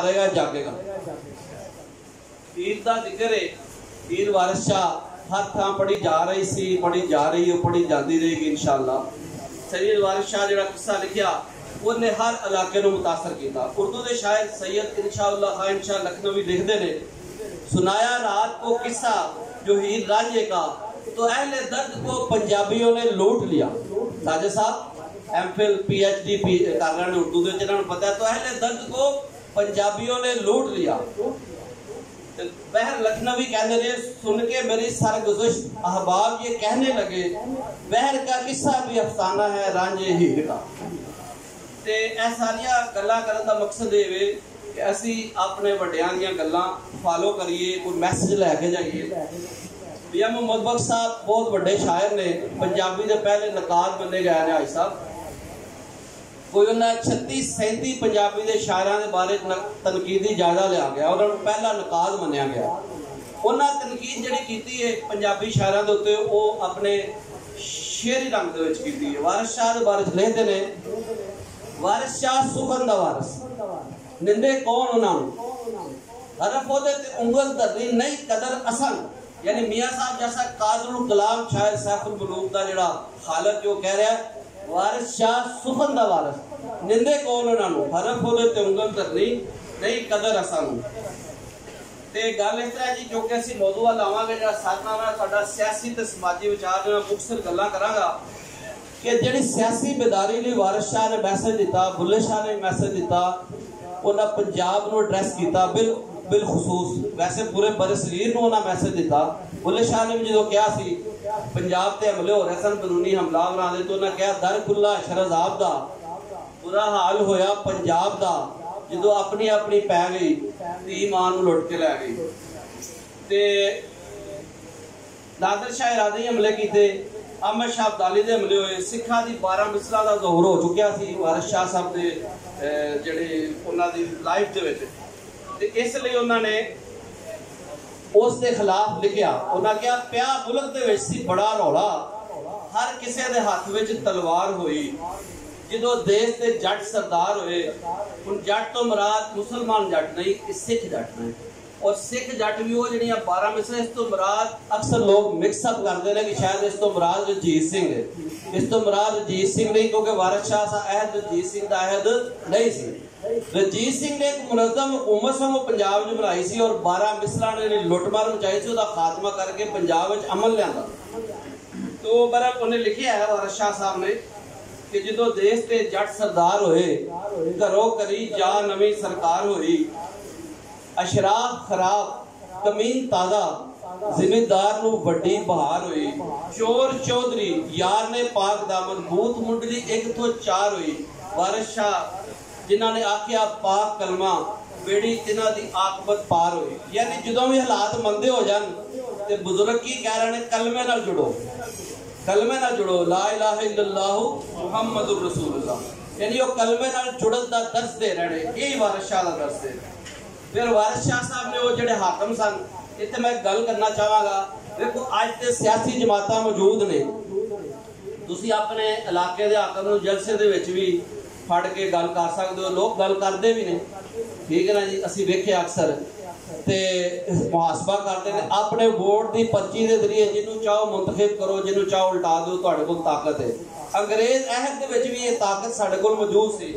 रहेगा जागेगा। पीर का जिक्र है, पीर वारिस शाह हर थां पढ़ी जा रही सी, पढ़ी जा रही है, पढ़ी जाती रहेगी इंशाअल्लाह। सैयद वारिस शाह जो किस्सा लिखिया उन्हें हर इलाके को मुतासर किया। उर्दू के शायर सैयद इंशाअल्लाह खान शाह लखनवी लिखते ने, सुनाया रात को किस्सा जो हीर रांझे का, तो अहले दर्द को पंजाबियों ने लूट लिया। साजिद साहब एमफिल पीएचडी कर रहे हैं उर्दू के, जिन्होंने पता है। तो अहले दर्द को पंजाबियों ने लूट लिया। बहर लखनवी कहने रहे, सुन के मेरी सरगुज़िश अहबाब ये कहने लगे, बहर का किस्सा भी अफसाना है रांझे हीर का। ते ए सारिया गल्लां करन दा मकसद ये वे कि असी अपने वड्डियां दियां गल्लां फॉलो करिए, कोई मैसेज लैके जाइए। मियां मोहम्मद बख्श साहब बहुत बड़े शायर ने, पंजाबी के पहले नकाद बने गए ने। हाई साहब कोई उन्हें 36-37 पंजाबी के शायरों के बारे तनकीदी जायजा लिया गया, उन्होंने पहला नकाद मनिया गया। उन्हें तनकीद जी की है पंजाबी शायरों के उत्ते, वो अपने शेरी रंग की है। वारिस शाह के बारे लिखते हैं, वारिस शाह सुखन दा वारिस, निंदे कौन उन्होंने, हरफ ओदे ते उंगल धरनी नहीं कदर असन। यानी मियाँ साहब जैसा कादरुल कलाम शायर सैफुल मुलूक का जड़ा खालद जो कह रहा है, वारिस शाह सुखन दा वारिस, निंदे कौन उन्होंने, हरफ ओदे ते उंगल धरनी नहीं कदर असन। ते गल इस तरह जी, क्योंकि असीं मौजूदा लावांगे जिहड़ा साडा ना साडा सियासी ते समाजी विचार जो मुख्तसर गल्लां करांगा कि जिहड़ी सियासी बेदारी लई वारिस शाह ने मैसेज दिता, बुल्ले शाह ने मैसेज दिता, उन्हें पंजाब को एड्रैस किया बिलखसूस। वैसे पूरे बरसगीर को उन्हें मैसेज दिता। बुल्ले शाह ने भी जो कहा सी पंजाब से हमले हो रहे सन, कानूनी हमला बना दे, तो उन्हें कहा दर खुला शहजाब दा बुरा हाल होया पंजाब दा, जो अपनी अपनी पै गई धी मां लुट के लै गई। ते नादिर शाह इरादी हमले किए, अहमद शाह अब्दाली के हमले हुए, सिखा की 12 मिसलों का जोहर हो चुका सी वारिस शाह साहब के जिहड़े उन्हां दी लाइफ दे विच। ते इसलिए उन्होंने उसके खिलाफ लिखिया। उन्हें कहा प्या मुल्क दे विच सी बड़ा रौला, हर किसी के हाथ विच तलवार हुई, जो देश के जट सरदार हुए। हुण जट तो मुराद मुसलमान जट नहीं, सिख जट नहीं। और सिख जट भी वो जी 12 मिसलें, इस तो मुराद अक्सर लोग मिक्सअप करते हैं कि शायद इस तो मुराद रंजीत सिंह है। इस तो मुराद रंजीत सिंह नहीं, क्योंकि वारिस शाह सा अहद रंजीत सिंह का अहद नहीं सी। रंजीत सिंह ने एक मुनज़्ज़म हुकूमत से पंजाब में बनाई सी और 12 मिसलों ने लुटमार मचाई सी, उसका खात्मा करके पंजाब में अमल लिया। तो बरक उन्हें लिखा है वारिस शाह साहब ने कि जो देश के जट सरदार होए, घरों करी जा नवी सरकार हुई, अशराफ खराब कमीन ताजा, जिम्मेदार नू वड्डी बहार हुई, चोर चौधरी यार ने पाक दामन, बूथ मुंडली एक तो 4 हुई। वारिस शाह जिन्हों ने आख्या पाक कलमा, बेड़ी तिन्हां दी आकबत पार हुई। यानी जो भी हालात मंदे हो जान ते बुजुर्ग की कह रहे हैं, कलमे नाल जुड़ो, कलमे नाल जुड़ो, ला इलाहा इल्लल्लाह मुहम्मदुर रसूलुल्लाह। यानी वो कलमे नाल जुड़न दा दर्स दे रहे हैं, यही वारिस शाह दा दर्स है। फिर वारिस शाह साहब ने वो जिहड़े हाकम सन, इत्थे मैं गल करना चाहांगा। देखो अज ते सियासी जमातां मौजूद ने, तुसी अपने इलाके दे हाकम नूं जलसे दे विच भी फड़ के गल कर सकते हो, लोग गल करते भी ने, ठीक है ना जी। असीं वेखिया अक्सर ते मुहासबा करते हैं अपने वोट की पर्ची के जरिए, जिन्हों चाहो मुंतखब करो, जिन्हों चाहो उल्टा दो, तुहाडे कोल ताकत है। अंग्रेज अहद दे विच भी ये ताकत साडे कोल मौजूद सी,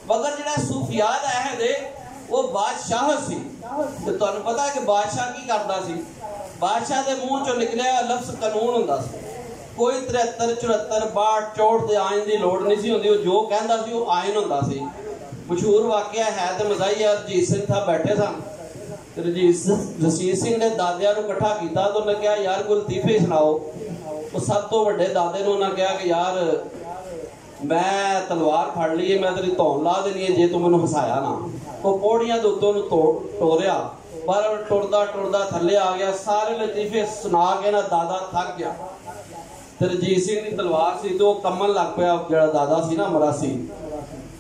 मगर जिहड़ा सूफिया दा अहद है वो बादशाह सी। ते तुहानूं पता है कि बादशाह की करदा सी, बादशाह के मूँह चों निकलिया लफ्ज़ कानून हुंदा सी। कोई 73 74 62 64 के आयन की लोड़ नहीं सी हुंदी, जो कहंदा सी वो आयन हुंदा सी। मशहूर वाकया है तो मज़ाही है, रंजीत सिंह था बैठे सन, रंजीत सिंह ने दादिया इकट्ठा किया, तो उन्हें कहा यार कोई लतीफे सुनाओ। तो सब तो वड्डे दादे ने उन्हें कहा कि यार मैं तलवार फड़ ली है, मैं तेरी धौन ला देनी है जे तू मैनूं हसाया ना। वो पौड़ियां दे उत्तों टोरिया, पर टुरदा टुरदा थल्ले आ गया, सारे लतीफे सुना के ना दादा थक गया। तो रंजीत सिंह की तलवार सी तो कम्मन लग पाया, जो दादा सी ना मरासी,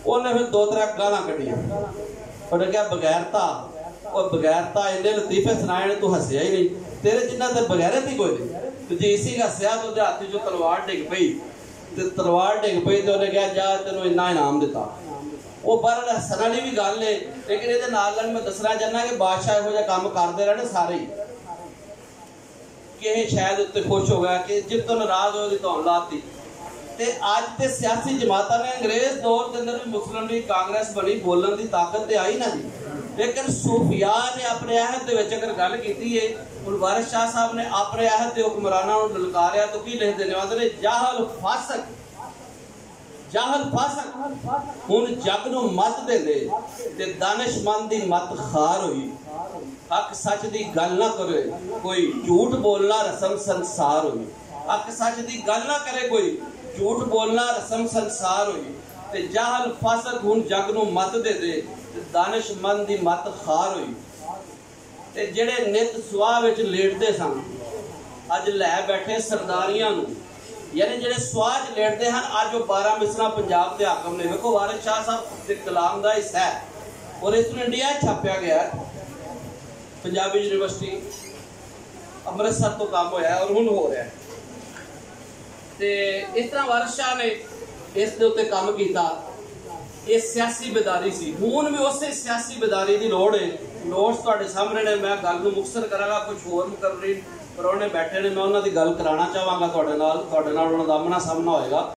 उन्हें फिर 2-3 गालां कढ़ियां। उन्हें कहा बगैरता, और बगैरता इन्ने लतीफे सुनाए ने, तू हसिया ही नहीं, तेरे जिन्ना ते बगैरत ही कोई नहीं। रंजीत सिंह हसिया तो उसके हाथ चो तलवार डिग पई, तलवार डिग पई तो उन्हें कहा जा तेनों इन्ना इनाम दिता। वो पर हसन वाली भी गल है, लेकिन ये मैं दसना चाहना कि बादशाह इहो जिहा काम करते रहे सारे ही कि शायद उत्ते खुश हो गया कि जित तो नाराज हो धौन लाती। ते अज ते सियासी जमातां ने अंग्रेज दौर के अंदर भी मुस्लिम लीग कांग्रेस बनी, बोलने की ताकत तो आई ना जी, लेकिन सूफिया ने अपने अहद दे विच अगर गल कीती है, हुण वारिस शाह साहब ने अपने अहद के हुक्मरानां नूं ललकारिया तो की लिखदे ने, आंदे ने जाहल फासक हुण जग नूं मत देंदे ते दानिशमंद दी मत खार होई। हक सच दी गल ना करे कोई, झूठ बोलना रसम संसार होई। हक सच दी गल ना करे कोई, झूठ बोलना रसम संसार होई। ते जाहल फासक हुण जग नूं मत दे दे ते दानिशमंद दी मत खार होई। ते जेड़े नित सुआह विच लेटदे सन अज लै बैठे सरदारियां नूं, यानी जेड़े सुआह च लेटदे हैं अज वो 12 मिसरा पंजाब के हाकम ने। देखो वारिस शाह साहब के कलाम का हिस्सा है और इसमें इंडिया छापया गया, पंजाबी यूनिवर्सिटी अमृतसर तो काम होया और हुण हो रहा है। ते इस तरह वारिस शाह ने इस दे उत्ते काम किया, ये सियासी बेदारी सी। हुण भी उस सियासी बेदारी की लोड़ है। नोट्स तुहाडे सामने ने, मैं गल नूं मुख्तसर करांगा, कुछ होर मुकर्रिर परौने बैठे ने, मैं उन्हां दी गल कराना चाहांगा तुहाडे नाल उन्हां दा आमना सामना होएगा।